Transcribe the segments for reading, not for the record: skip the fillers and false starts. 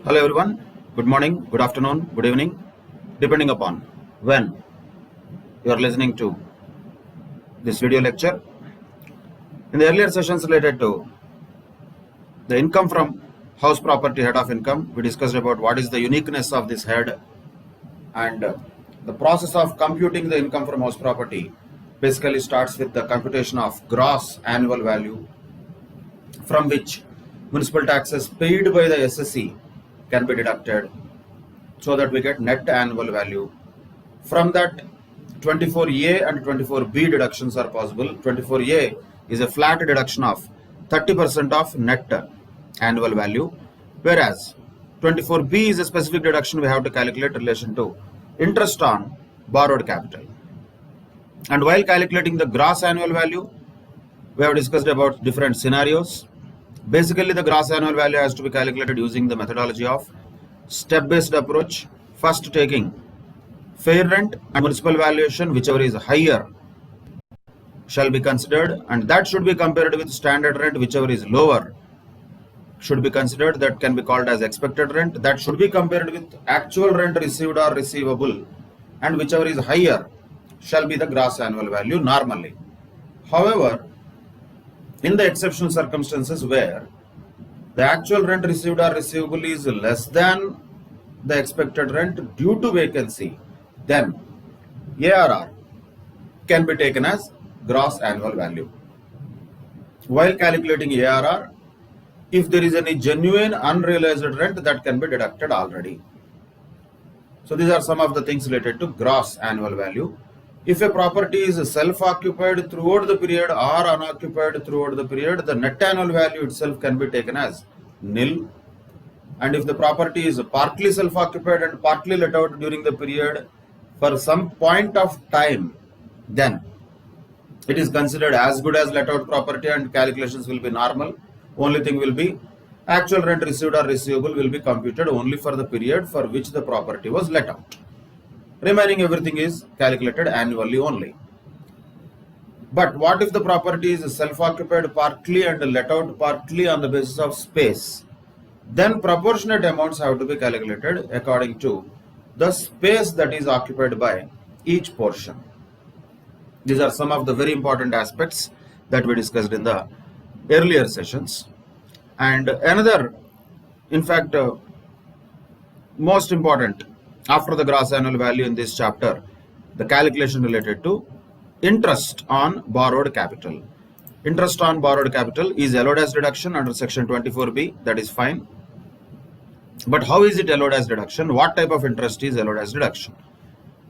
Hello everyone, good morning, good afternoon, good evening, depending upon when you are listening to this video lecture. In the earlier sessions related to the income from house property head of income, we discussed about what is the uniqueness of this head and the process of computing the income from house property basically starts with the computation of gross annual value from which municipal taxes paid by the SSC can be deducted so that we get net annual value. From that, 24A and 24B deductions are possible. 24A is a flat deduction of 30% of net annual value, whereas 24B is a specific deduction we have to calculate in relation to interest on borrowed capital. And while calculating the gross annual value, we have discussed about different scenarios. Basically, the gross annual value has to be calculated using the methodology of step-based approach, first taking fair rent and municipal valuation, whichever is higher shall be considered, and that should be compared with standard rent, whichever is lower should be considered. That can be called as expected rent. That should be compared with actual rent received or receivable, and whichever is higher shall be the gross annual value normally. However, in the exceptional circumstances where the actual rent received or receivable is less than the expected rent due to vacancy, then ARR can be taken as gross annual value. While calculating ARR, if there is any genuine unrealized rent, that can be deducted already. So these are some of the things related to gross annual value. If a property is self-occupied throughout the period or unoccupied throughout the period, the net annual value itself can be taken as nil. And if the property is partly self-occupied and partly let out during the period for some point of time, then it is considered as good as let out property and calculations will be normal. Only thing will be actual rent received or receivable will be computed only for the period for which the property was let out. Remaining everything is calculated annually only. But what if the property is self-occupied partly and let out partly on the basis of space? Then proportionate amounts have to be calculated according to the space that is occupied by each portion. These are some of the very important aspects that we discussed in the earlier sessions. And another, in fact, most important after the gross annual value in this chapter, the calculation related to interest on borrowed capital. Interest on borrowed capital is allowed as deduction under section 24B, that is fine. But how is it allowed as deduction? What type of interest is allowed as deduction?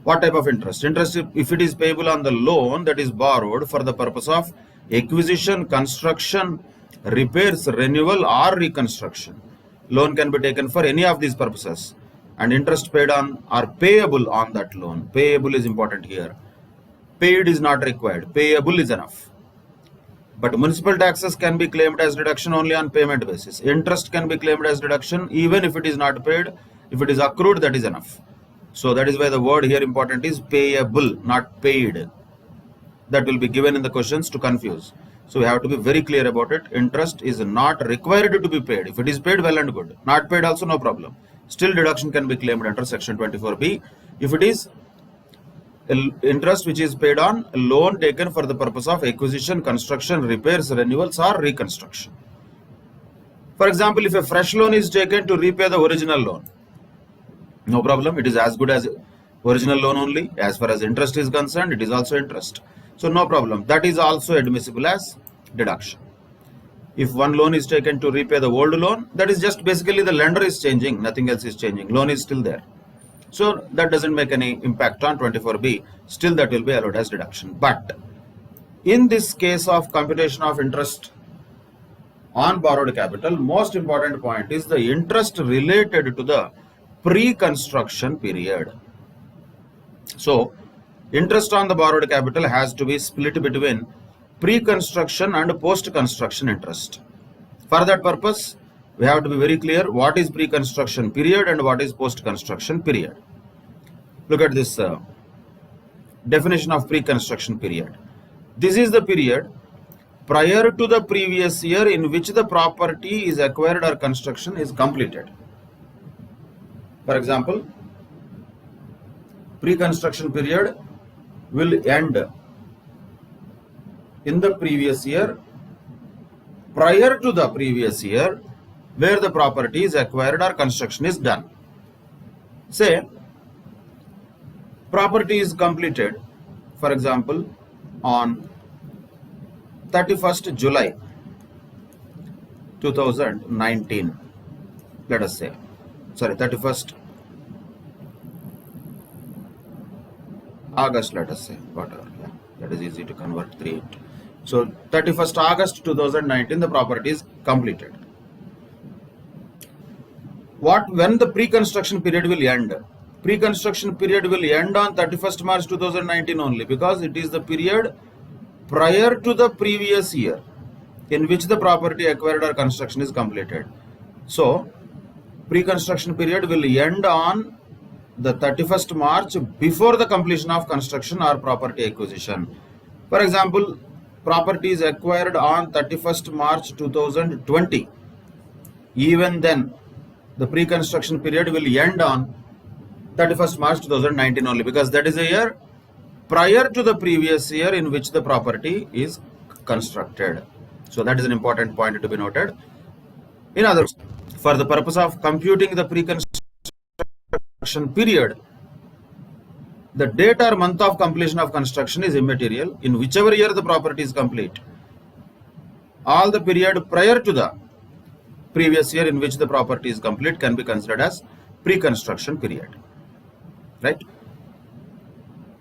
What type of interest? Interest, if it is payable on the loan that is borrowed for the purpose of acquisition, construction, repairs, renewal or reconstruction. Loan can be taken for any of these purposes. And interest paid on or payable on that loan. Payable is important here. Paid is not required. Payable is enough. But municipal taxes can be claimed as deduction only on payment basis. Interest can be claimed as deduction even if it is not paid. If it is accrued, that is enough. So that is why the word here important is payable, not paid. That will be given in the questions to confuse. So we have to be very clear about it. Interest is not required to be paid. If it is paid, well and good. Not paid also, no problem. Still deduction can be claimed under section 24B if it is interest which is paid on a loan taken for the purpose of acquisition, construction, repairs, renewals or reconstruction. For example, if a fresh loan is taken to repay the original loan, no problem, it is as good as original loan only. As far as interest is concerned, it is also interest. So no problem, that is also admissible as deduction. If one loan is taken to repay the old loan, that is just basically the lender is changing, nothing else is changing. Loan is still there. So that doesn't make any impact on 24B. Still that will be allowed as deduction. But in this case of computation of interest on borrowed capital, most important point is the interest related to the pre-construction period. So interest on the borrowed capital has to be split between pre-construction and post-construction interest. For that purpose, we have to be very clear what is pre-construction period and what is post-construction period. Look at this definition of pre-construction period. This is the period prior to the previous year in which the property is acquired or construction is completed. For example, pre-construction period will end in the previous year prior to the previous year where the property is acquired or construction is done. Say, property is completed, for example, on 31st July 2019, let us say, sorry, 31st August, let us say, whatever, yeah, that is easy to convert 3 into. So 31st August 2019, the property is completed. When the pre-construction period will end? Pre-construction period will end on 31st March 2019 only, because it is the period prior to the previous year in which the property acquired or construction is completed. So pre-construction period will end on the 31st March before the completion of construction or property acquisition. For example, property is acquired on 31st March 2020. Even then, the pre-construction period will end on 31st March 2019 only, because that is a year prior to the previous year in which the property is constructed. So that is an important point to be noted. In other words, for the purpose of computing the pre-construction period, the date or month of completion of construction is immaterial in whichever year the property is complete. All the period prior to the previous year in which the property is complete can be considered as pre-construction period, right?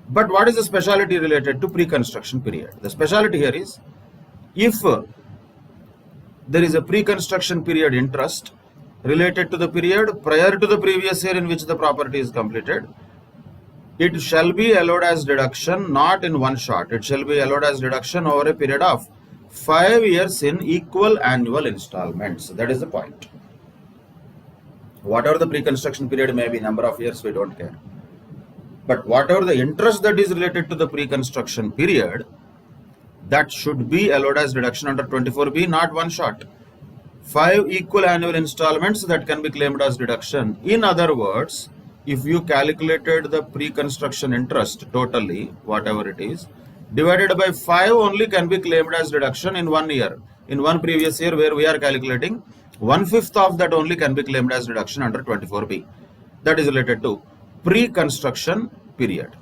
But what is the speciality related to pre-construction period? The speciality here is, if there is a pre-construction period interest related to the period prior to the previous year in which the property is completed, it shall be allowed as deduction not in one shot. It shall be allowed as deduction over a period of 5 years in equal annual installments. That is the point. Whatever the pre-construction period may be, number of years, we don't care. But whatever the interest that is related to the pre-construction period, that should be allowed as deduction under 24B, not one shot. 5 equal annual installments that can be claimed as deduction. In other words, if you calculated the pre-construction interest totally, whatever it is, divided by 5 only can be claimed as deduction in 1 year. In one previous year where we are calculating, 1/5 of that only can be claimed as deduction under 24B. That is related to pre-construction period.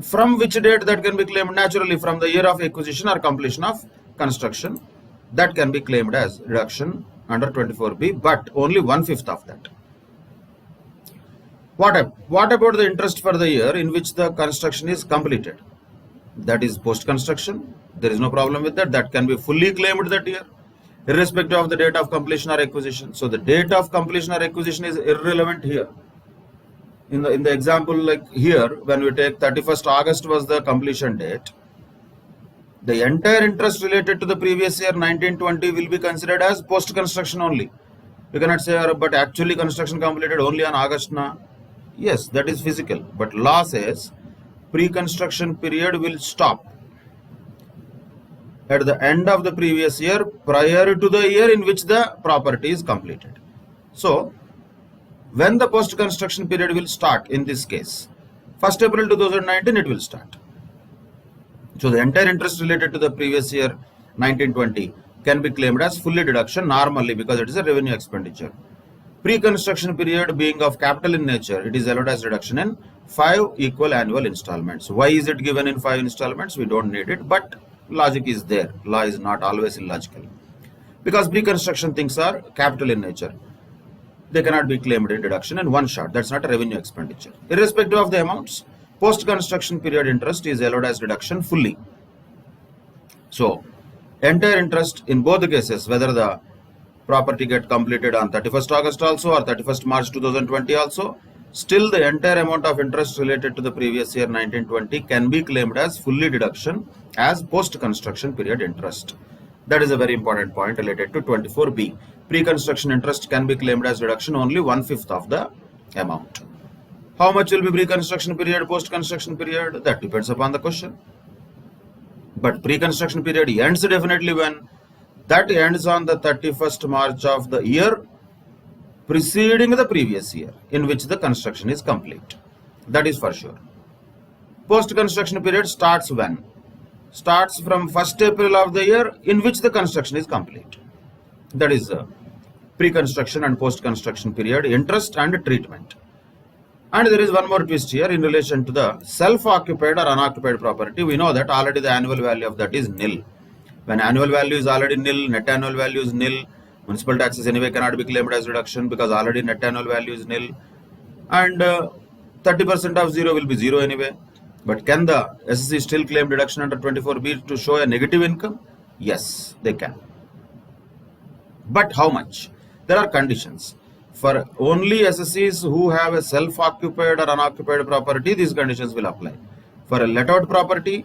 From which date that can be claimed? Naturally from the year of acquisition or completion of construction. That can be claimed as deduction under 24B, but only 1/5 of that. What about the interest for the year in which the construction is completed? That is post-construction. There is no problem with that. That can be fully claimed that year, irrespective of the date of completion or acquisition. So the date of completion or acquisition is irrelevant here. In the example, like here, when we take 31st August was the completion date, the entire interest related to the previous year 1920 will be considered as post-construction only. You cannot say, but actually construction completed only on August na. Yes, that is physical, but law says pre-construction period will stop at the end of the previous year prior to the year in which the property is completed. So when the post-construction period will start in this case, 1st April 2019 it will start. So the entire interest related to the previous year 1920 can be claimed as fully deduction normally, because it is a revenue expenditure. Pre-construction period being of capital in nature, it is allowed as reduction in 5 equal annual installments. Why is it given in 5 installments? We don't need it, but logic is there. Law is not always illogical. Because pre-construction things are capital in nature, they cannot be claimed in deduction in one shot. That's not a revenue expenditure. Irrespective of the amounts, post-construction period interest is allowed as deduction fully. So entire interest in both the cases, whether the property get completed on 31st August also or 31st March 2020 also, still the entire amount of interest related to the previous year 1920 can be claimed as fully deduction as post-construction period interest. That is a very important point related to 24B. Pre-construction interest can be claimed as deduction only 1/5 of the amount. How much will be pre-construction period, post-construction period? That depends upon the question. But pre-construction period ends definitely when that ends on the 31st March of the year preceding the previous year in which the construction is complete. That is for sure. Post-construction period starts when? Starts from 1st April of the year in which the construction is complete. That is pre-construction and post-construction period, interest and treatment. And there is one more twist here in relation to the self-occupied or unoccupied property. We know that already the annual value of that is nil. When annual value is already nil, net annual value is nil. Municipal taxes anyway cannot be claimed as reduction because already net annual value is nil. And 30% of 0 will be 0 anyway. But can the SSC still claim deduction under 24B to show a negative income? Yes, they can. But how much? There are conditions. For only SSCs who have a self-occupied or unoccupied property, these conditions will apply. For a let-out property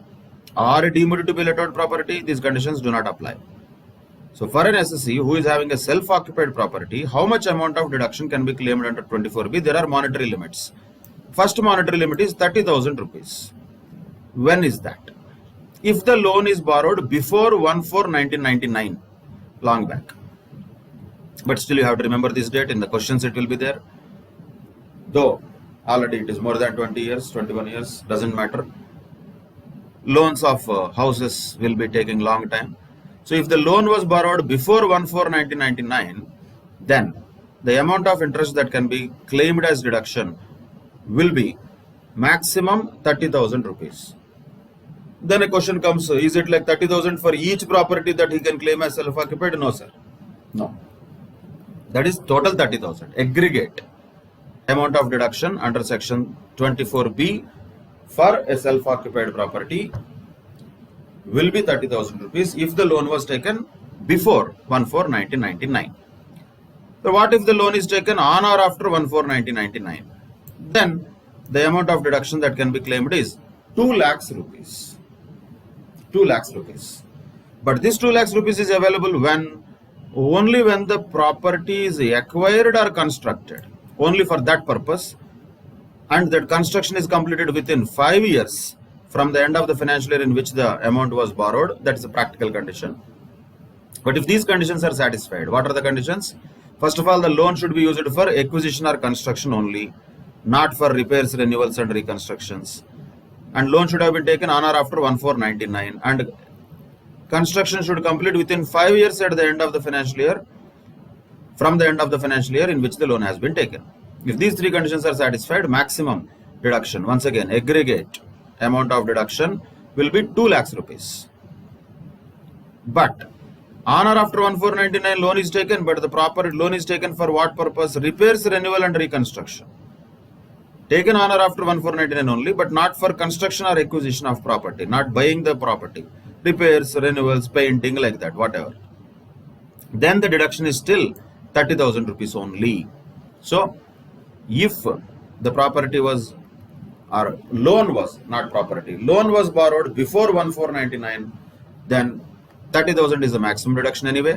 or deemed to be let-out property, these conditions do not apply. So for an SSC who is having a self-occupied property, how much amount of deduction can be claimed under 24B? There are monetary limits. First monetary limit is 30,000 rupees. When is that? If the loan is borrowed before 1/4/1999, long back. But still you have to remember this date. In the questions it will be there. Though already it is more than 20 years, 21 years, doesn't matter. Loans of houses will be taking long time. So if the loan was borrowed before 1/4/1999, then the amount of interest that can be claimed as deduction will be maximum 30,000 rupees. Then a question comes, is it like 30,000 for each property that he can claim as self-occupied? No, sir. No. That is total 30,000. Aggregate amount of deduction under section 24B for a self-occupied property will be 30,000 rupees if the loan was taken before 1/4/1999. So what if the loan is taken on or after 1/4/1999? Then the amount of deduction that can be claimed is 2 lakhs rupees. 2 lakhs rupees. But this 2 lakhs rupees is available when? Only when the property is acquired or constructed. Only for that purpose. And that construction is completed within 5 years from the end of the financial year in which the amount was borrowed. That is a practical condition. But if these conditions are satisfied, what are the conditions? First of all, the loan should be used for acquisition or construction only, not for repairs, renewals and reconstructions. And loan should have been taken on or after 1/4/1999. And construction should complete within 5 years at the end of the financial year, from the end of the financial year in which the loan has been taken. If these three conditions are satisfied, maximum deduction, once again, aggregate amount of deduction will be 2 lakhs rupees. But on or after 1/4/1999 loan is taken, but the proper loan is taken for what purpose? Repairs, renewal and reconstruction. Taken on or after 1/4/1999 only, but not for construction or acquisition of property, not buying the property. Repairs, renewals, painting, like that, whatever. Then the deduction is still 30,000 rupees only. So, if the property was, or loan was, not property, loan was borrowed before 1/4/1999, then 30,000 is the maximum deduction anyway.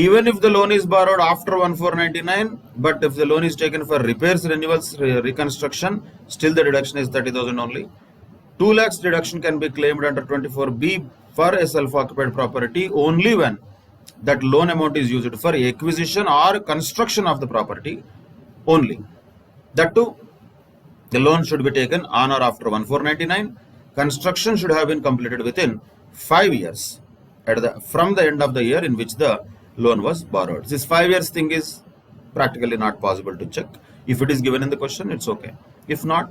Even if the loan is borrowed after 1/4/1999, but if the loan is taken for repairs, renewals, reconstruction, still the deduction is 30,000 only. 2 lakhs deduction can be claimed under 24B for a self-occupied property only when that loan amount is used for acquisition or construction of the property only. That too, the loan should be taken on or after 1/4/1999. Construction should have been completed within 5 years from the end of the year in which the loan was borrowed. This 5 years thing is practically not possible to check. If it is given in the question, it's okay. If not,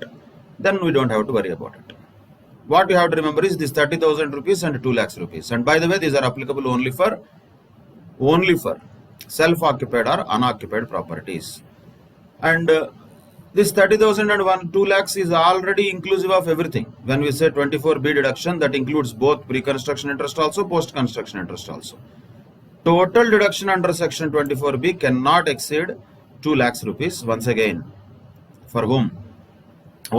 then we don't have to worry about it. What you have to remember is this 30,000 rupees and 2 lakhs rupees. And by the way, these are applicable only for self-occupied or unoccupied properties. And this 30,000 and 2 lakhs is already inclusive of everything. When we say 24B deduction, that includes both pre-construction interest also, post-construction interest also. Total deduction under section 24B cannot exceed 2 lakhs rupees. Once again, for whom?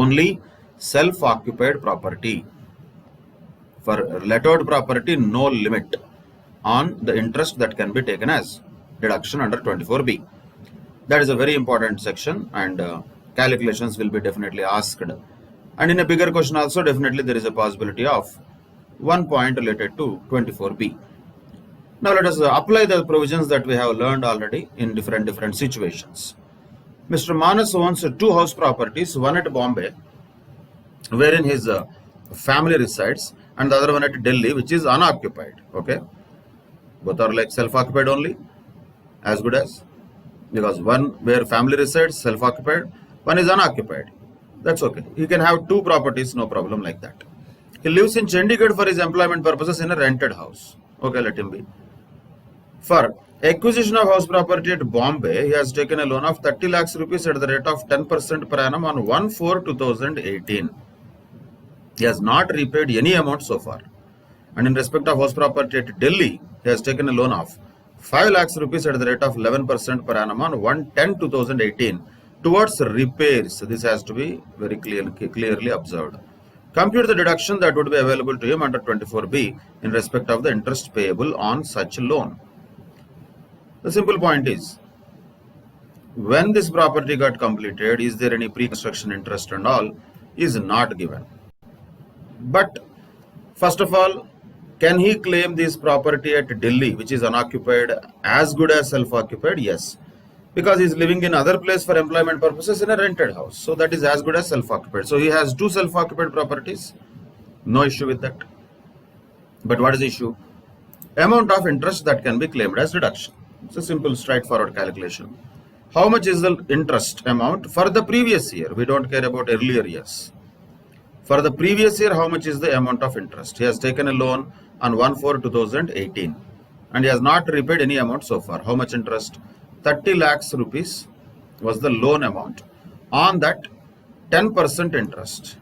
Only self-occupied property. For let-out property, no limit on the interest that can be taken as deduction under 24B. That is a very important section, and calculations will be definitely asked. And in a bigger question also, definitely there is a possibility of 1 point related to 24B. Now let us apply the provisions that we have learned already in different situations. Mr. Manas owns two house properties, one at Bombay, wherein his family resides, and the other one at Delhi, which is unoccupied. Okay, both are like self-occupied only, as good as, because one where family resides, self-occupied, one is unoccupied. That's okay. He can have two properties, no problem like that. He lives in Chandigarh for his employment purposes in a rented house. Okay, let him be. For acquisition of house property at Bombay, he has taken a loan of 30 lakhs rupees at the rate of 10% per annum on 1/4/2018. He has not repaid any amount so far. And in respect of house property at Delhi, he has taken a loan of 5 lakhs rupees at the rate of 11% per annum on 1/10/2018 towards repairs. This has to be very clearly observed. Compute the deduction that would be available to him under 24B in respect of the interest payable on such loan. The simple point is, when this property got completed, is there any pre-construction interest and all is not given. But first of all, can he claim this property at Delhi, which is unoccupied, as good as self-occupied? Yes. Because he is living in other place for employment purposes in a rented house. So that is as good as self-occupied. So he has two self-occupied properties. No issue with that. But what is the issue? Amount of interest that can be claimed as deduction. It's a simple straightforward calculation. How much is the interest amount for the previous year? We don't care about earlier years. For the previous year, how much is the amount of interest? He has taken a loan on 1/4/2018 and he has not repaid any amount so far. How much interest? 30 lakhs rupees was the loan amount. On that, 10% interest,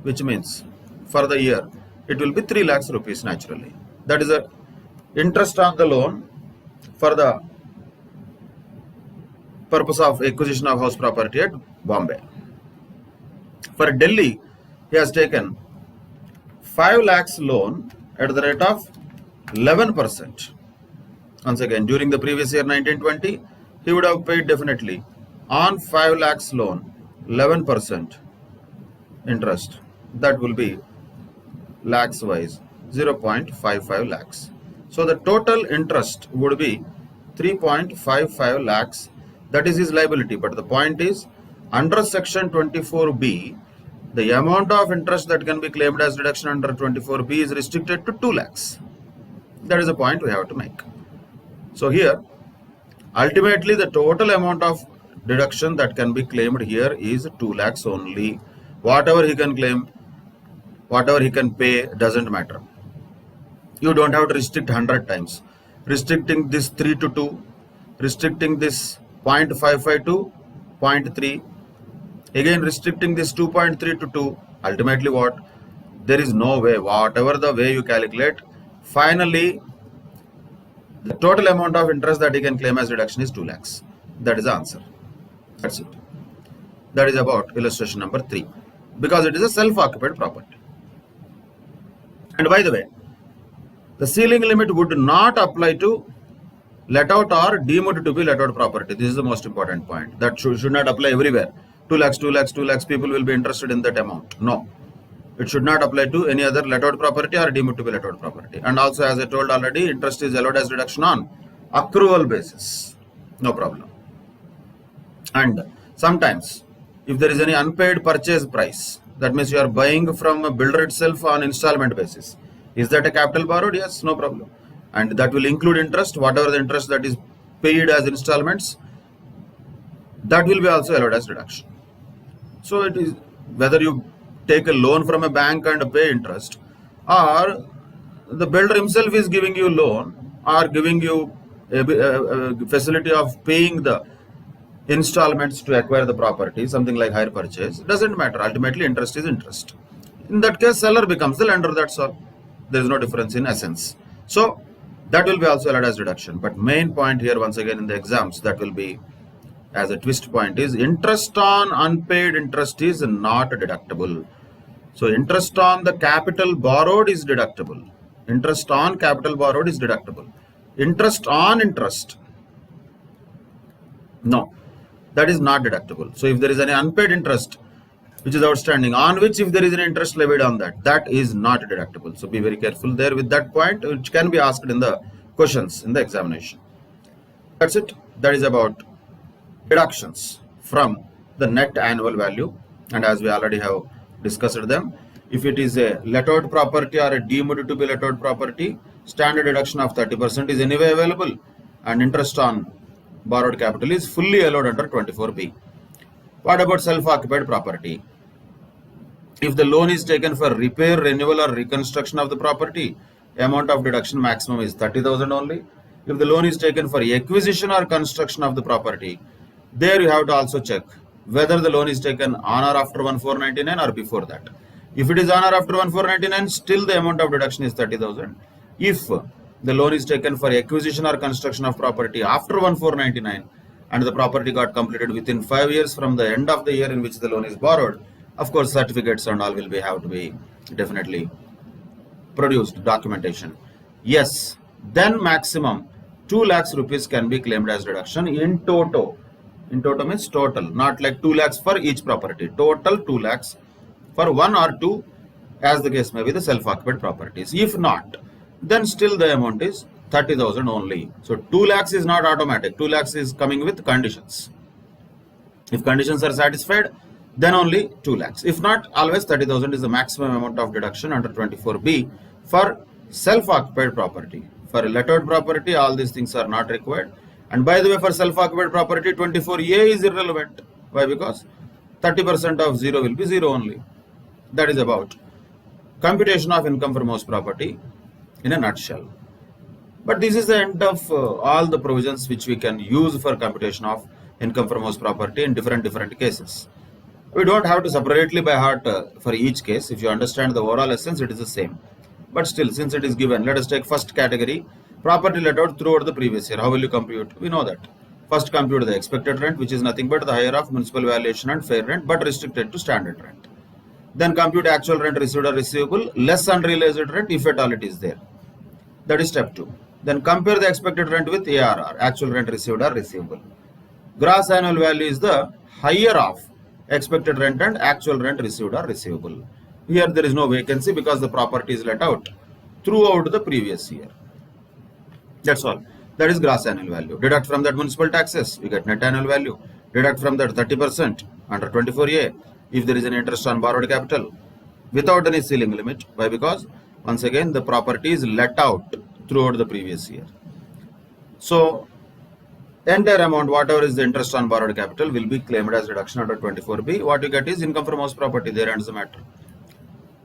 which means for the year, it will be 3 lakhs rupees naturally. That is a interest on the loan for the purpose of acquisition of house property at Bombay. For Delhi, he has taken 5 lakhs loan at the rate of 11%. Once again, during the previous year 1920, he would have paid definitely on 5 lakhs loan 11% interest. That will be lakhs wise 0.55 lakhs. So the total interest would be 3.55 lakhs. That is his liability. But the point is, under section 24B, the amount of interest that can be claimed as deduction under 24B is restricted to 2 lakhs. That is the point we have to make. So here, ultimately the total amount of deduction that can be claimed here is 2 lakhs only. Whatever he can claim, whatever he can pay, doesn't matter. You don't have to restrict 100 times. Restricting this 3 to 2, restricting this 0.55 to 0.3, again restricting this 2.3 to 2, ultimately what? There is no way, whatever the way you calculate, finally the total amount of interest that he can claim as deduction is 2 lakhs. That is the answer. That's it. That is about illustration number 3. Because it is a self-occupied property. And by the way, the ceiling limit would not apply to let out or deemed to be let out property. This is the most important point. That should not apply everywhere. 2 lakhs, 2 lakhs, 2 lakhs, people will be interested in that amount. No. It should not apply to any other let out property or deemed to be let out property. And also, as I told already, interest is allowed as deduction on accrual basis. No problem. And sometimes, if there is any unpaid purchase price, that means you are buying from a builder itself on installment basis. Is that a capital borrowed? Yes, no problem. And that will include interest, whatever the interest that is paid as installments, that will be also allowed as deduction. So it is whether you take a loan from a bank and pay interest, or the builder himself is giving you loan or giving you a facility of paying the installments to acquire the property, something like hire purchase, doesn't matter. Ultimately, interest is interest. In that case, seller becomes the lender, that's all. There is no difference in essence. So that will be also allowed as deduction. But main point here, once again in the exams, that will be as a twist point is interest on unpaid interest is not deductible. So interest on the capital borrowed is deductible. Interest on capital borrowed is deductible. Interest on interest, no, that is not deductible. So if there is any unpaid interest which is outstanding, on which if there is an interest levied on that, that is not deductible. So be very careful there with that point, which can be asked in the questions in the examination. That's it. That is about deductions from the net annual value, and as we already have discussed them, if it is a let out property or a deemed to be let out property, standard deduction of 30% is anyway available, and interest on borrowed capital is fully allowed under 24B. What about self-occupied property? If the loan is taken for repair, renewal or reconstruction of the property, amount of deduction maximum is 30,000 only. If the loan is taken for acquisition or construction of the property, there you have to also check whether the loan is taken on or after 1499 or before that. If it is on or after 1499, still the amount of deduction is 30,000. If the loan is taken for acquisition or construction of property after 1499 and the property got completed within 5 years from the end of the year in which the loan is borrowed, of course certificates and all will be have to be definitely produced, documentation. Yes, then maximum 2 lakhs rupees can be claimed as deduction in toto. In toto means total, not like 2 lakhs for each property. Total 2 lakhs for 1 or 2, as the case may be, the self-occupied properties. If not, then still the amount is 30,000 only. So 2 lakhs is not automatic. 2 lakhs is coming with conditions. If conditions are satisfied, then only 2 lakhs. If not, always 30,000 is the maximum amount of deduction under 24B for self-occupied property. For a let-out property, all these things are not required. And by the way, for self-occupied property, 24A is irrelevant. Why? Because 30% of 0 will be 0 only. That is about computation of income from house property in a nutshell. But this is the end of all the provisions which we can use for computation of income from house property in different cases. We don't have to separately by heart for each case. If you understand the overall essence, it is the same. But still, since it is given, let us take first category, property let out throughout the previous year. How will you compute? We know that. First compute the expected rent, which is nothing but the higher of municipal valuation and fair rent, but restricted to standard rent. Then compute actual rent received or receivable, less unrealized rent if at all it is there. That is step 2. Then compare the expected rent with ARR, actual rent received or receivable. Gross annual value is the higher of expected rent and actual rent received or receivable. Here there is no vacancy because the property is let out throughout the previous year. That's all. That is gross annual value. Deduct from that municipal taxes, we get net annual value. Deduct from that 30% under 24A if there is an interest on borrowed capital without any ceiling limit. Why? Because once again the property is let out throughout the previous year. So entire amount, whatever is the interest on borrowed capital, will be claimed as deduction under 24B. What you get is income from house property. There ends the matter.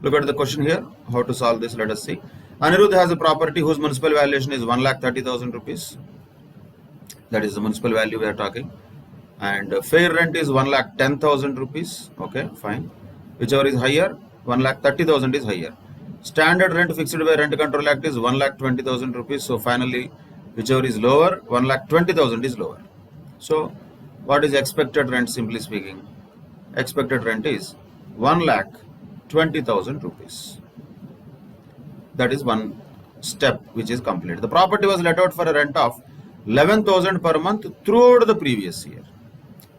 Look at the question here. How to solve this? Let us see. Anirudh has a property whose municipal valuation is 1,30,000 rupees. That is the municipal value we are talking. And fair rent is 1,10,000 rupees. Okay, fine. Whichever is higher, 1,30,000 is higher. Standard rent fixed by Rent Control Act is 1,20,000 rupees. So finally, whichever is lower, 1,20,000 is lower. So what is expected rent? Simply speaking, expected rent is 1,20,000 rupees. That is one step which is complete. The property was let out for a rent of 11,000 per month throughout the previous year.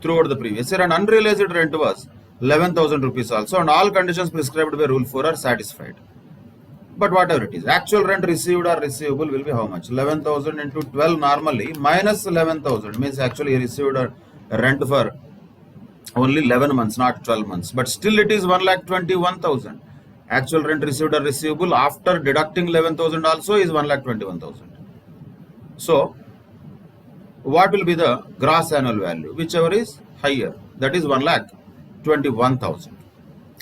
And unrealized rent was 11,000 rupees also, and all conditions prescribed by Rule 4 are satisfied. But whatever it is, actual rent received or receivable will be how much? 11,000 into 12 normally minus 11,000 means actually he received a rent for only 11 months, not 12 months. But still it is 1,21,000. Actual rent received or receivable after deducting 11,000 also is 1,21,000. So what will be the gross annual value? Whichever is higher, that is 1,21,000.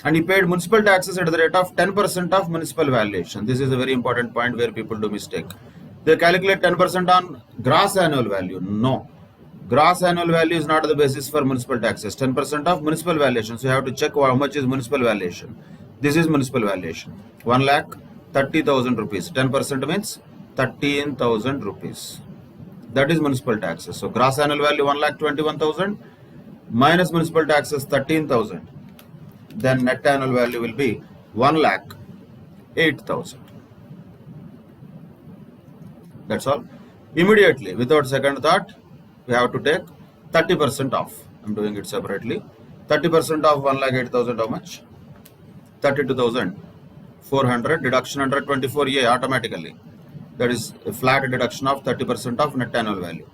And he paid municipal taxes at the rate of 10% of municipal valuation. This is a very important point where people do mistake. They calculate 10% on gross annual value. No. Gross annual value is not the basis for municipal taxes. 10% of municipal valuation. So you have to check how much is municipal valuation. This is municipal valuation. 1,30,000 rupees. 10% means 13,000 rupees. That is municipal taxes. So gross annual value 1,21,000 minus municipal taxes 13,000. Then net annual value will be 1,08,000. That's all. Immediately, without second thought, we have to take 30% off. I'm doing it separately. 30% of 1,08,000 how much? 32,400. Deduction under 24A automatically. That is a flat deduction of 30% of net annual value.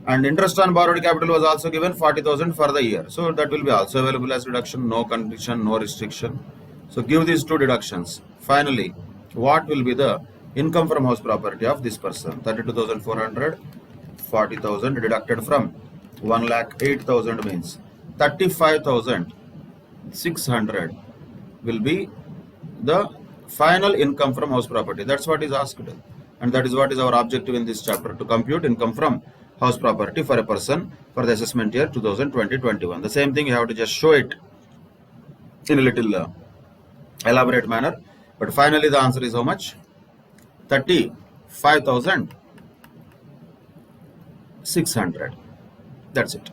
And interest on borrowed capital was also given 40,000 for the year. So that will be also available as deduction, no condition, no restriction. So give these two deductions. Finally, what will be the income from house property of this person? 32,400, 40,000 deducted from 1,08,000 means 35,600 will be the final income from house property. That's what is asked. And that is what is our objective in this chapter, to compute income from house property for a person for the assessment year 2020-21. The same thing, you have to just show it in a little elaborate manner. But finally the answer is how much? 35,600. That's it.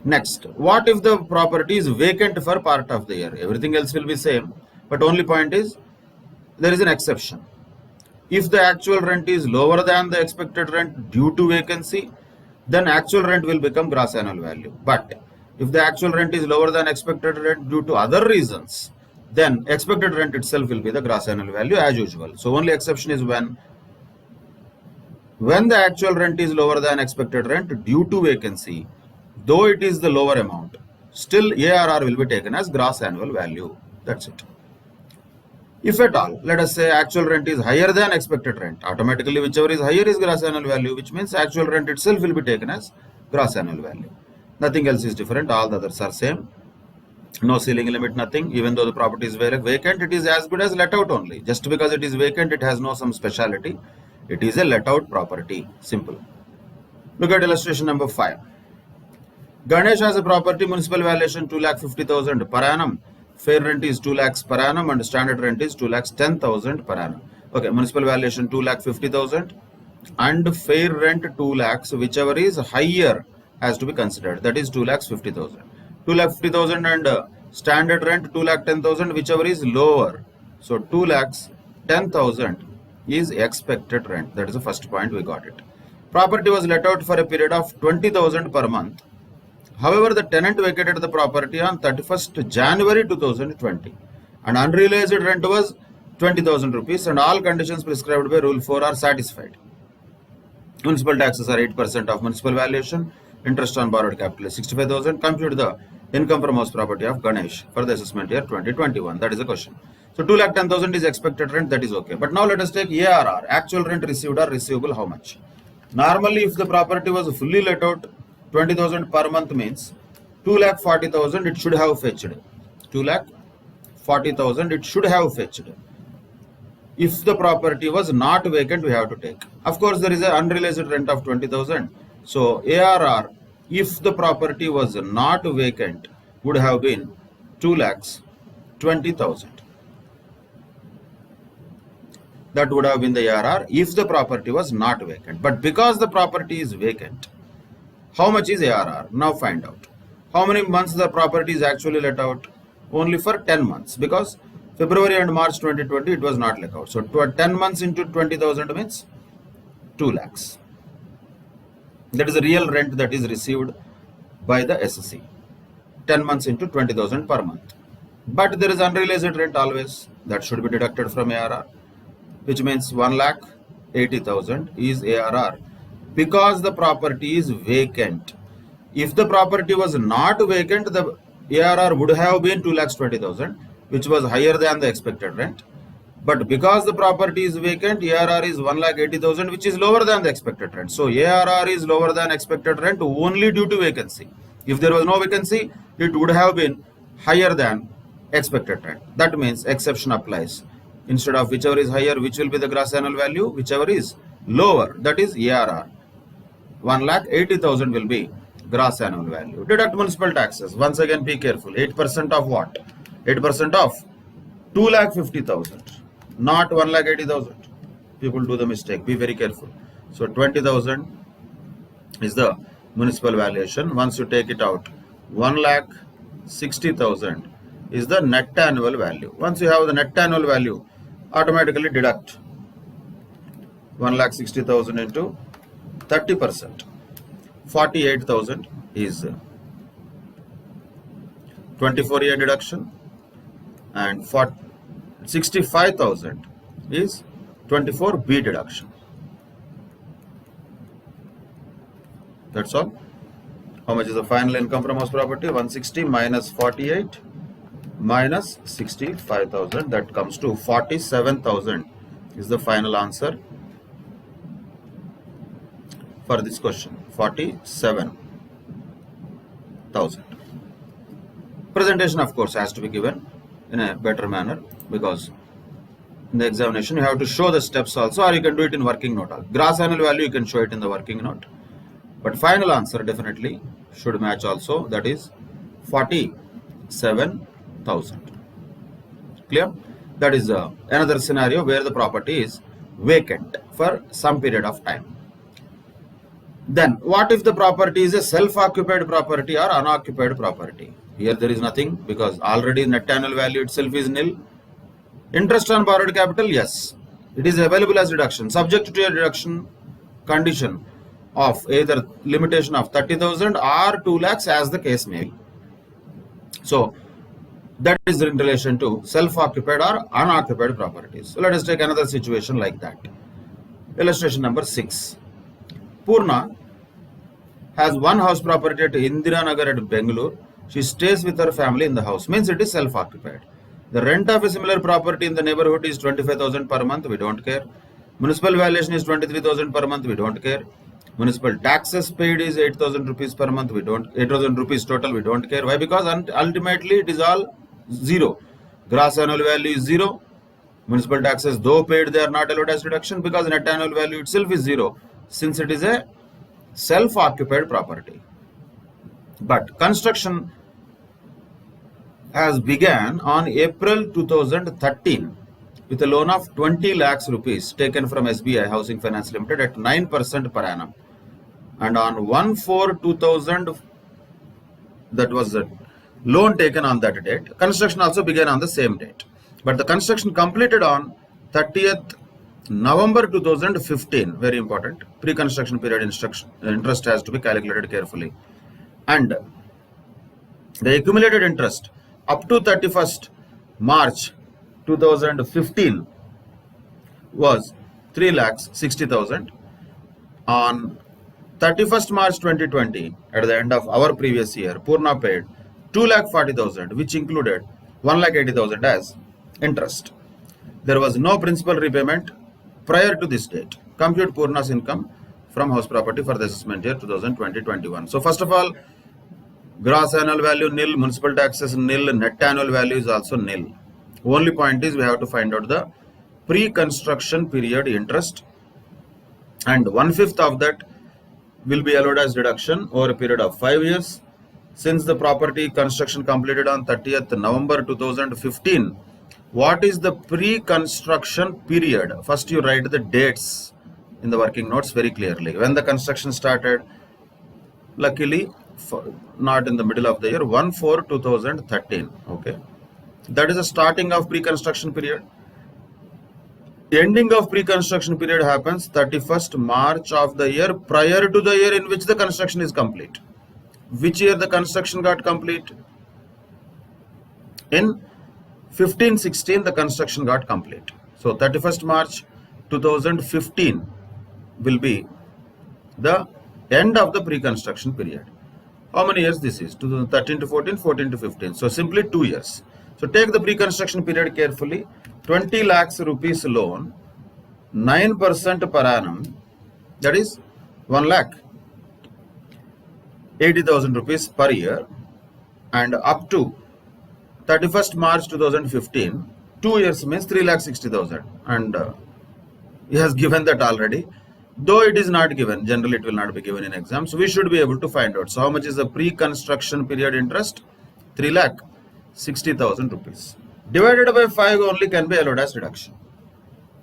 Next, what if the property is vacant for part of the year? Everything else will be same, but only point is there is an exception. If the actual rent is lower than the expected rent due to vacancy, then actual rent will become gross annual value. But if the actual rent is lower than expected rent due to other reasons, then expected rent itself will be the gross annual value as usual. So only exception is when the actual rent is lower than expected rent due to vacancy, though it is the lower amount, still ARR will be taken as gross annual value. That's it. If at all, let us say actual rent is higher than expected rent, automatically whichever is higher is gross annual value, which means actual rent itself will be taken as gross annual value. Nothing else is different, all the others are same. No ceiling limit, nothing. Even though the property is vacant, it is as good as let out only. Just because it is vacant, it has no some speciality. It is a let out property. Simple. Look at illustration number 5. Ganesh has a property, municipal valuation 2,50,000 per annum. Fair rent is 2 lakhs per annum and standard rent is 2,10,000 per annum. Okay, municipal valuation 2,50,000 and fair rent 2 lakhs, whichever is higher has to be considered. That is 2,50,000. 2,50,000 and standard rent 2,10,000, whichever is lower. So 2,10,000 is expected rent. That is the first point, we got it. Property was let out for a period of 20,000 per month. However, the tenant vacated the property on 31st January 2020 and unrealized rent was 20,000 rupees and all conditions prescribed by Rule 4 are satisfied. Municipal taxes are 8% of municipal valuation. Interest on borrowed capital is 65,000. Compute the income from house property of Ganesh for the assessment year 2021. That is the question. So 2,10,000 is expected rent, that is okay. But now let us take ARR, actual rent received or receivable, how much? Normally, if the property was fully let out, 20,000 per month means 2,40,000 it should have fetched. 2,40,000 it should have fetched. If the property was not vacant, we have to take. Of course, there is an unrealized rent of 20,000. So ARR, if the property was not vacant, would have been 2,20,000. That would have been the ARR if the property was not vacant. But because the property is vacant, how much is ARR? Now find out. How many months the property is actually let out? Only for 10 months, because February and March 2020 it was not let out. So 10 months into 20,000 means 2 lakhs. That is the real rent that is received by the SSC. 10 months into 20,000 per month. But there is unrealized rent always. That should be deducted from ARR, which means 1,80,000 is ARR. Because the property is vacant. If the property was not vacant, the ARR would have been 2,20,000, which was higher than the expected rent. But because the property is vacant, ARR is 1,80,000, which is lower than the expected rent. So ARR is lower than expected rent only due to vacancy. If there was no vacancy, it would have been higher than expected rent. That means exception applies. Instead of whichever is higher, which will be the gross annual value, whichever is lower, that is ARR. 1,80,000 will be gross annual value. Deduct municipal taxes. Once again, be careful. 8% of what? 8% of 2,50,000, not 1,80,000. People do the mistake. Be very careful. So 20,000 is the municipal valuation. Once you take it out, 1,60,000 is the net annual value. Once you have the net annual value, automatically deduct 1,60,000 into 30%. 48,000 is 24-year deduction, and 65,000 is 24B deduction. That's all. How much is the final income from house property? 160 minus 48 minus 65,000. That comes to 47,000 is the final answer for this question. 47,000. Presentation, of course, has to be given in a better manner, because in the examination you have to show the steps also, or you can do it in working note. Gross annual value you can show it in the working note, but final answer definitely should match also, that is 47,000. Clear? That is another scenario where the property is vacant for some period of time. Then what if the property is a self-occupied property or unoccupied property? Here there is nothing, because already net annual value itself is nil. Interest on borrowed capital, yes, it is available as deduction, subject to a deduction condition of either limitation of 30,000 or 2 lakhs, as the case may be. So that is in relation to self-occupied or unoccupied properties. So let us take another situation like that. Illustration number 6. Purna has one house property at Indira Nagar at Bengaluru. She stays with her family in the house, means it is self-occupied. The rent of a similar property in the neighborhood is 25,000 per month, we don't care. Municipal valuation is 23,000 per month, we don't care. Municipal taxes paid is 8,000 rupees per month, 8,000 rupees total, we don't care. Why? Because ultimately it is all zero. Gross annual value is zero. Municipal taxes, though paid, they are not allowed as deduction, because net annual value itself is zero, since it is a self-occupied property. But construction has began on April 2013 with a loan of 20 lakhs rupees taken from SBI Housing Finance Limited at 9% per annum. And on 1/4/2000, that was the loan taken on that date. Construction also began on the same date. But the construction completed on 30th November 2015. Very important. Pre-construction period interest has to be calculated carefully. And the accumulated interest up to 31st March 2015 was 3,60,000. On 31st March 2020, at the end of our previous year, Purna paid 2,40,000, which included 1,80,000 as interest. There was no principal repayment prior to this date. Compute Purna's income from house property for the assessment year 2020-21. So first of all, gross annual value nil, municipal taxes nil, net annual value is also nil. Only point is we have to find out the pre-construction period interest, and 1/5 of that will be allowed as deduction over a period of 5 years. Since the property construction completed on 30th November 2015, what is the pre-construction period? First you write the dates in the working notes very clearly. When the construction started, luckily not in the middle of the year, 1/4/2013. Okay, that is the starting of pre-construction period. Ending of pre-construction period happens 31st March of the year prior to the year in which the construction is complete. Which year the construction got complete? In 15-16 the construction got complete. So 31st March 2015 will be the end of the pre-construction period. How many years this is? 2013 to 14, 14 to 15. So simply 2 years. So take the pre-construction period carefully. 20 lakhs rupees loan, 9% per annum, that is 1,80,000 rupees per year, and up to 31st March 2015, 2 years means 3,60,000, and he has given that already. Though it is not given, generally it will not be given in exams, so we should be able to find out. So how much is the pre-construction period interest? 3,60,000 rupees. Divided by 5 only can be allowed as deduction.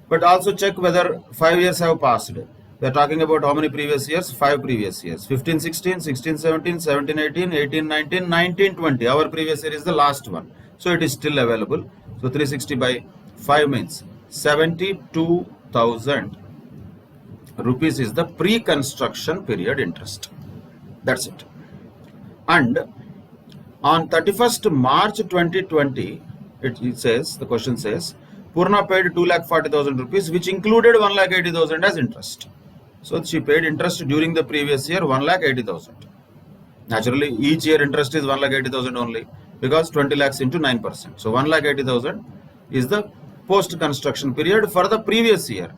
But also check whether 5 years have passed. We are talking about how many previous years? 5 previous years. 15-16, 16-17, 17-18, 18-19, 19-20. Our previous year is the last one. So it is still available. So 360 by 5 means 72,000 rupees is the pre-construction period interest. That's it. And on 31st March 2020, it says, the question says, Purna paid 2,40,000 rupees, which included 1,80,000 as interest. So she paid interest during the previous year 1,80,000. Naturally, each year interest is 1,80,000 only because 20 lakhs into 9%. So 1,80,000 is the post-construction period for the previous year.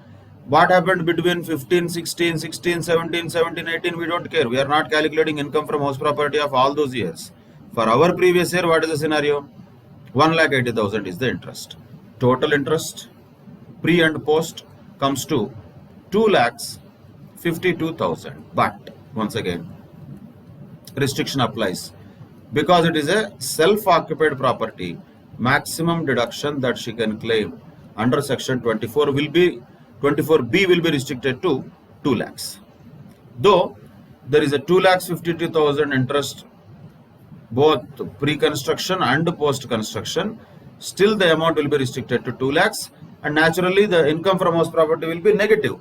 What happened between 15, 16, 16, 17, 17, 18, we don't care. We are not calculating income from house property of all those years. For our previous year, what is the scenario? 1,80,000 is the interest. Total interest, pre and post, comes to 2,52,000. But once again, restriction applies. Because it is a self-occupied property, maximum deduction that she can claim under section 24B will be restricted to 2 lakhs. Though there is a 2,52,000 interest both pre-construction and post-construction, still the amount will be restricted to 2 lakhs, and naturally the income from house property will be negative.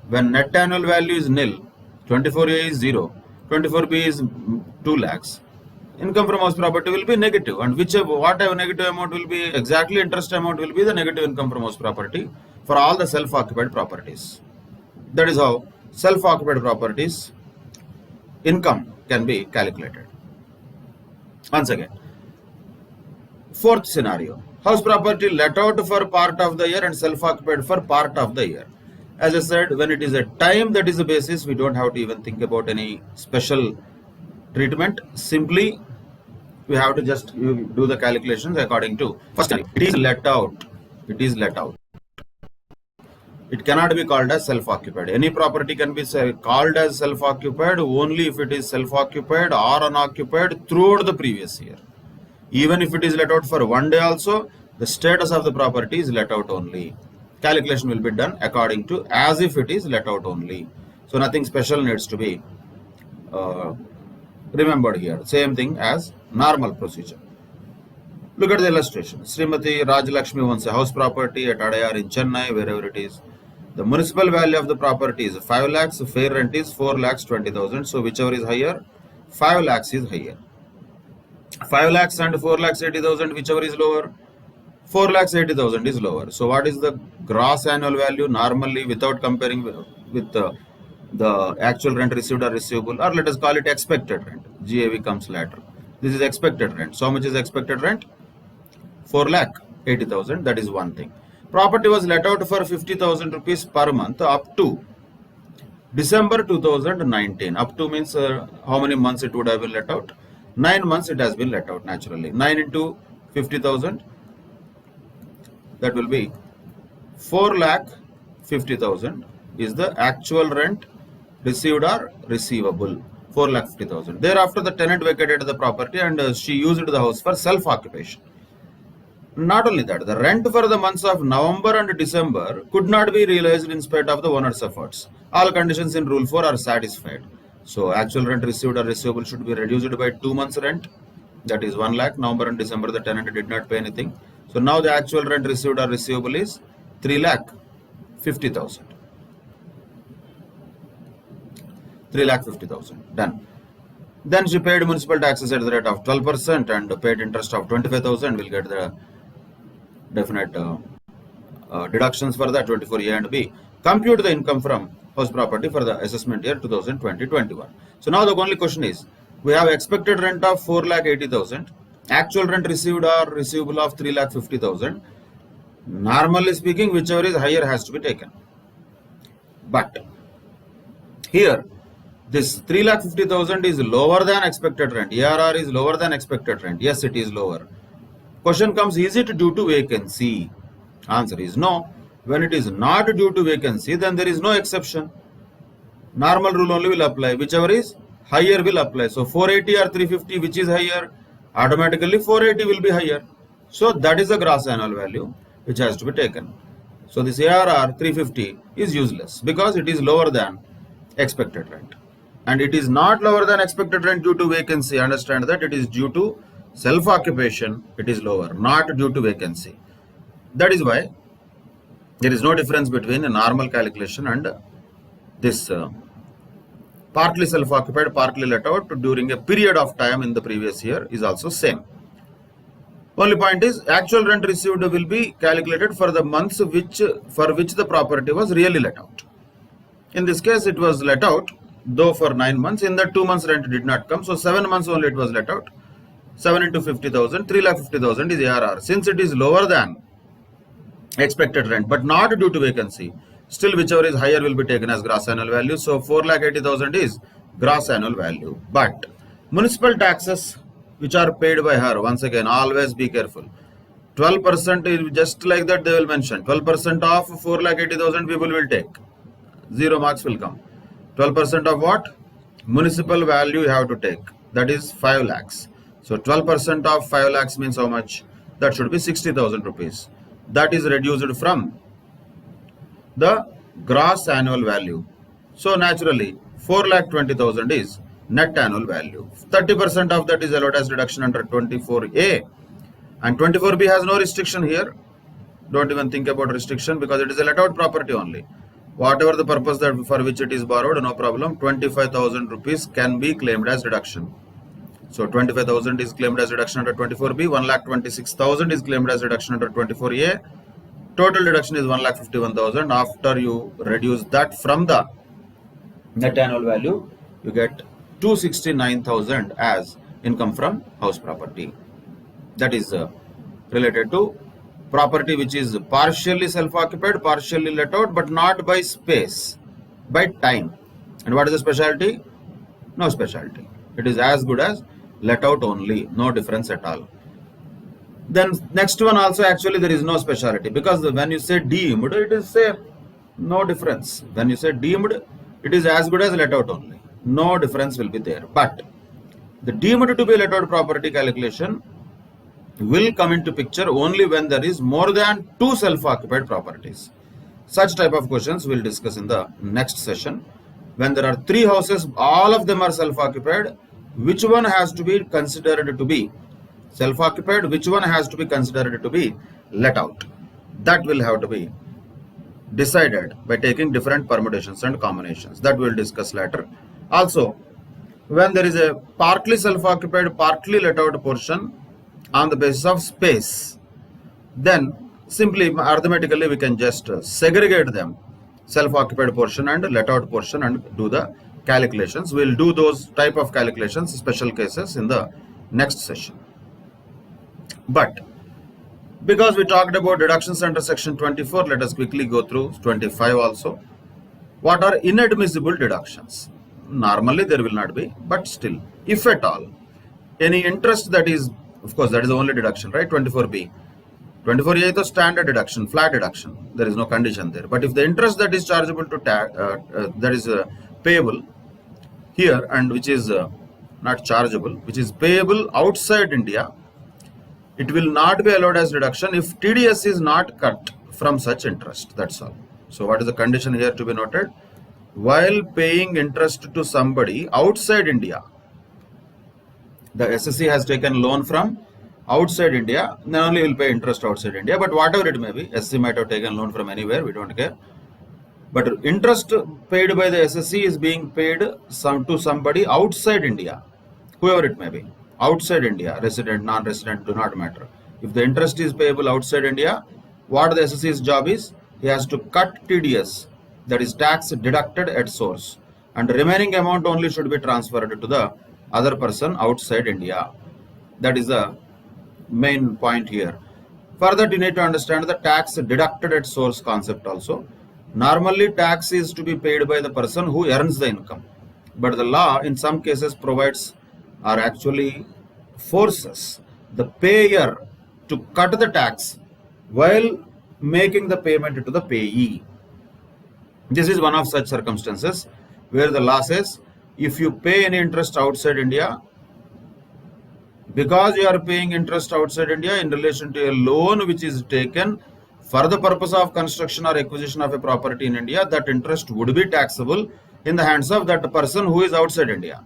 When net annual value is nil, 24A is 0, 24B is 2 lakhs, income from house property will be negative, and whatever negative amount will be, exactly interest amount will be the negative income from house property for all the self-occupied properties. That is how self-occupied properties income can be calculated. Once again, fourth scenario, house property let out for part of the year and self-occupied for part of the year. As I said, when it is a time that is the basis, we don't have to even think about any special treatment. Simply, we have to just do the calculations according to first scenario. It is let out. It is let out. It cannot be called as self-occupied. Any property can be called as self-occupied only if it is self-occupied or unoccupied throughout the previous year. Even if it is let out for one day also, the status of the property is let out only. Calculation will be done according to as if it is let out only. So nothing special needs to be remembered here. Same thing as normal procedure. Look at the illustration. Srimati Rajalakshmi owns a house property at Adayar in Chennai, wherever it is. The municipal value of the property is 5 lakhs, fair rent is 4,20,000. So whichever is higher, 5 lakhs is higher. 5 lakhs and 4,80,000, whichever is lower, 4,80,000 is lower. So what is the gross annual value normally without comparing with the actual rent received or receivable, or let us call it expected rent. GAV comes later. This is expected rent. So how much is expected rent? 4,80,000. That is one thing. Property was let out for 50,000 rupees per month up to December 2019. Up to means how many months it would have been let out? 9 months it has been let out naturally. 9 into 50,000, that will be 4,50,000 is the actual rent received or receivable. 4,50,000. Thereafter the tenant vacated the property and she used the house for self-occupation. Not only that, the rent for the months of November and December could not be realized in spite of the owner's efforts. All conditions in Rule 4 are satisfied. So actual rent received or receivable should be reduced by 2 months rent. That is 1 lakh. November and December the tenant did not pay anything. So now the actual rent received or receivable is 3,50,000. 3,50,000. Done. Then she paid municipal taxes at the rate of 12% and paid interest of 25,000. We'll get the definite deductions for that 24A and B. Compute the income from house property for the assessment year 2020-21. So now the only question is, we have expected rent of 4,80,000, actual rent received or receivable of 3,50,000. Normally speaking, whichever is higher has to be taken. But here, this 3,50,000 is lower than expected rent. ARR is lower than expected rent. Yes, it is lower. Question comes, is it due to vacancy? Answer is no. When it is not due to vacancy, then there is no exception. Normal rule only will apply. Whichever is higher will apply. So 480 or 350, which is higher, automatically 480 will be higher. So that is the gross annual value which has to be taken. So this ARR 350 is useless because it is lower than expected rent. And it is not lower than expected rent due to vacancy. Understand that it is due to self-occupation, it is lower, not due to vacancy. That is why there is no difference between a normal calculation and this partly self-occupied, partly let out during a period of time in the previous year is also same. Only point is actual rent received will be calculated for the months for which the property was really let out. In this case, it was let out, though for 9 months. In that 2 months rent did not come. So 7 months only it was let out. 7 into 50,000, 3,50,000 is ARR. Since it is lower than expected rent, but not due to vacancy, still whichever is higher will be taken as gross annual value. So 4,80,000 is gross annual value. But municipal taxes which are paid by her, once again, always be careful. 12% is just like that they will mention. 12% of 4,80,000 people will take. 0 marks will come. 12% of what? Municipal value you have to take. That is 5 lakhs. So 12% of 5 lakhs means how much? That should be 60,000 rupees. That is reduced from the gross annual value. So naturally 4,20,000 is net annual value. 30% of that is allowed as deduction under 24A, and 24B has no restriction here. Don't even think about restriction because it is a let out property only. Whatever the purpose that for which it is borrowed, no problem. 25,000 rupees can be claimed as deduction. So 25,000 is claimed as deduction under 24B, 1,26,000 is claimed as deduction under 24A. Total deduction is 1,51,000. After you reduce that from the net annual value, you get 269,000 as income from house property. That is related to property which is partially self-occupied, partially let out, but not by space, by time. And what is the specialty? No specialty. It is as good as let out only, no difference at all. Then next one also actually there is no specialty, because when you say deemed, it is say no difference. When you say deemed, it is as good as let out only. No difference will be there. But the deemed to be let out property calculation will come into picture only when there is more than 2 self-occupied properties. Such type of questions we'll discuss in the next session. When there are 3 houses, all of them are self-occupied, which one has to be considered to be self-occupied, which one has to be considered to be let out? That will have to be decided by taking different permutations and combinations. That we'll discuss later. Also, when there is a partly self-occupied, partly let out portion on the basis of space, then simply arithmetically we can just segregate them, self-occupied portion and let out portion, and do the calculations. We'll do those type of calculations, special cases, in the next session. But because we talked about deductions under section 24, let us quickly go through 25 also. What are inadmissible deductions? Normally there will not be, but still, if at all, any interest that is, of course, that is the only deduction, right? 24B. 24A is the standard deduction, flat deduction. There is no condition there. But if the interest that is chargeable to tax, that is payable here, and which is not chargeable, which is payable outside India, it will not be allowed as deduction if TDS is not cut from such interest. That's all. So what is the condition here to be noted? While paying interest to somebody outside India, the SSC has taken loan from outside India, then only will pay interest outside India. But whatever it may be, SSC might have taken loan from anywhere, we don't care. But interest paid by the SSC is being paid to somebody outside India, whoever it may be. Outside India, resident, non-resident, do not matter. If the interest is payable outside India, what the SSC's job is, he has to cut TDS, that is tax deducted at source, and the remaining amount only should be transferred to the other person outside India. That is the main point here. Further, you need to understand the tax deducted at source concept also. Normally, tax is to be paid by the person who earns the income, but the law in some cases provides, or actually forces, the payer to cut the tax while making the payment to the payee. This is one of such circumstances where the law says, if you pay any interest outside India, because you are paying interest outside India in relation to a loan which is taken for the purpose of construction or acquisition of a property in India, that interest would be taxable in the hands of that person who is outside India.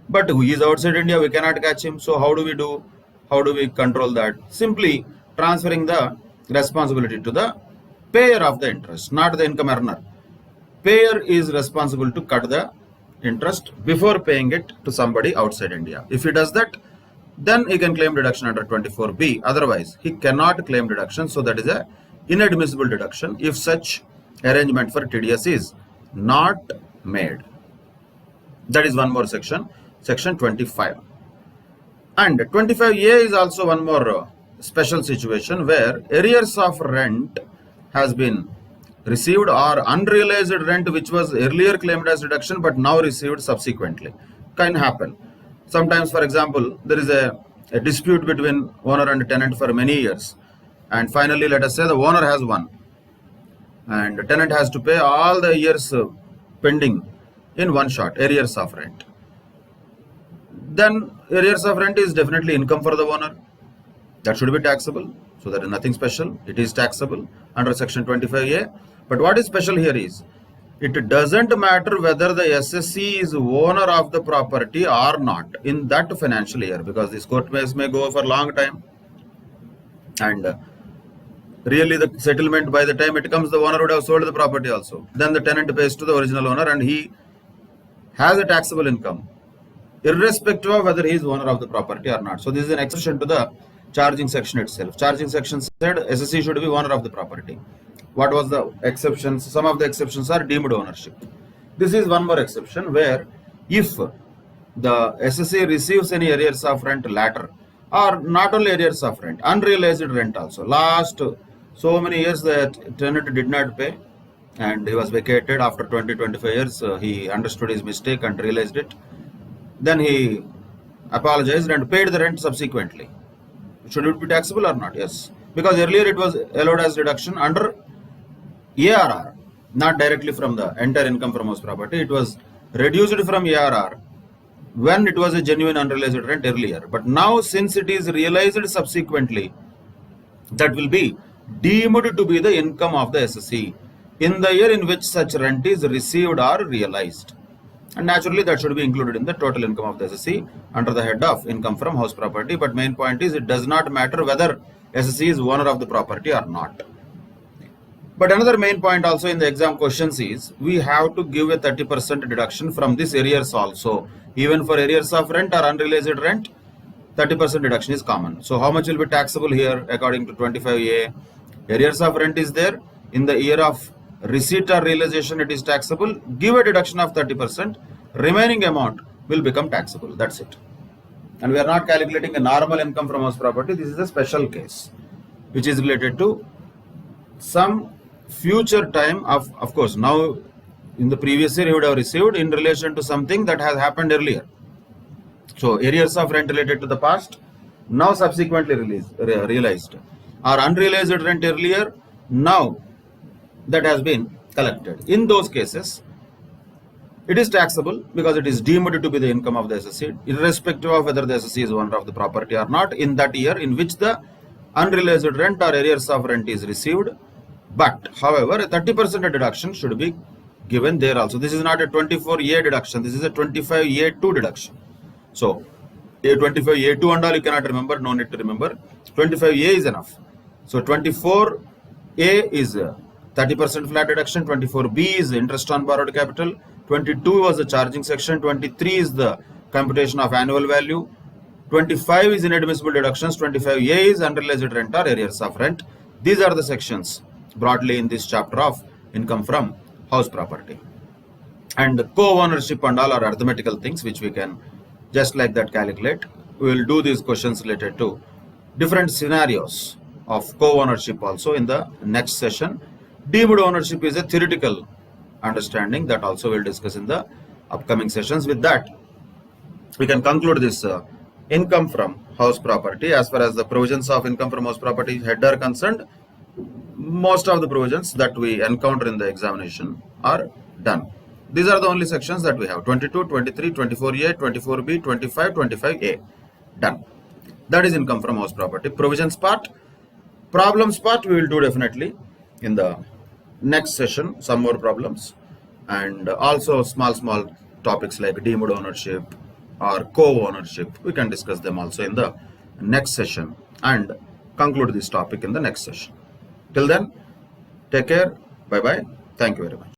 But who is outside India, we cannot catch him. So how do we do? How do we control that? Simply transferring the responsibility to the payer of the interest, not the income earner. Payer is responsible to cut the interest before paying it to somebody outside India. If he does that, then he can claim deduction under 24B. Otherwise, he cannot claim deduction. So that is a inadmissible deduction if such arrangement for TDS is not made. That is one more section, section 25. And 25A is also one more special situation where arrears of rent has been received or unrealized rent which was earlier claimed as deduction but now received subsequently. Can happen. Sometimes, for example, there is a dispute between owner and tenant for many years, and finally let us say the owner has won and the tenant has to pay all the years pending in one shot, arrears of rent. Then arrears of rent is definitely income for the owner. That should be taxable. So there is nothing special. It is taxable under section 25A. But what is special here is, it doesn't matter whether the SSC is owner of the property or not in that financial year, because this court case may go for a long time. And really the settlement, by the time it comes, the owner would have sold the property also. Then the tenant pays to the original owner and he has a taxable income, irrespective of whether he is owner of the property or not. So this is an exception to the charging section itself. Charging section said SSC should be owner of the property. What was the exceptions? Some of the exceptions are deemed ownership. This is one more exception where if the SSC receives any arrears of rent later, or not only arrears of rent, unrealized rent also. Last so many years the tenant did not pay and he was vacated. After 20-25 years he understood his mistake and realized it. Then he apologized and paid the rent subsequently. Should it be taxable or not? Yes. Because earlier it was allowed as deduction under ARR, not directly from the entire income from house property. It was reduced from ARR when it was a genuine unrealized rent earlier. But now, since it is realized subsequently, that will be deemed to be the income of the SSC in the year in which such rent is received or realized. And naturally, that should be included in the total income of the SSC under the head of income from house property. But main point is, it does not matter whether SSC is owner of the property or not. But another main point also in the exam questions is, we have to give a 30% deduction from this arrears also. Even for arrears of rent or unrealized rent, 30% deduction is common. So how much will be taxable here according to 25A? Arrears of rent is there. In the year of receipt or realization, it is taxable. Give a deduction of 30%. Remaining amount will become taxable. That's it. And we are not calculating a normal income from house property. This is a special case which is related to some future time of course. Now in the previous year you would have received in relation to something that has happened earlier. So arrears of rent related to the past, now subsequently realized, or unrealized rent earlier, now that has been collected. In those cases, it is taxable because it is deemed to be the income of the SSC, irrespective of whether the SSC is owner of the property or not in that year in which the unrealized rent or arrears of rent is received. But however, a 30% deduction should be given there also. This is not a 24A deduction. This is a 25A2 deduction. So a 25A2 and all you cannot remember. No need to remember. 25A is enough. So 24A is 30% flat deduction. 24B is interest on borrowed capital. 22 was the charging section. 23 is the computation of annual value. 25 is inadmissible deductions. 25A is unrealized rent or arrears of rent. These are the sections broadly in this chapter of income from house property. And co-ownership and all are arithmetical things which we can just like that calculate. We will do these questions related to different scenarios of co-ownership also in the next session. Deemed ownership is a theoretical understanding that also we'll discuss in the upcoming sessions. With that, we can conclude this income from house property. As far as the provisions of income from house property head are concerned, most of the provisions that we encounter in the examination are done. These are the only sections that we have: 22, 23, 24A, 24B, 25, 25A. Done. That is income from house property. Provisions part. Problems part we will do definitely in the next session, some more problems, and also small topics like deemed ownership or co-ownership. We can discuss them also in the next session and conclude this topic in the next session. Till then, take care. Bye bye. Thank you very much.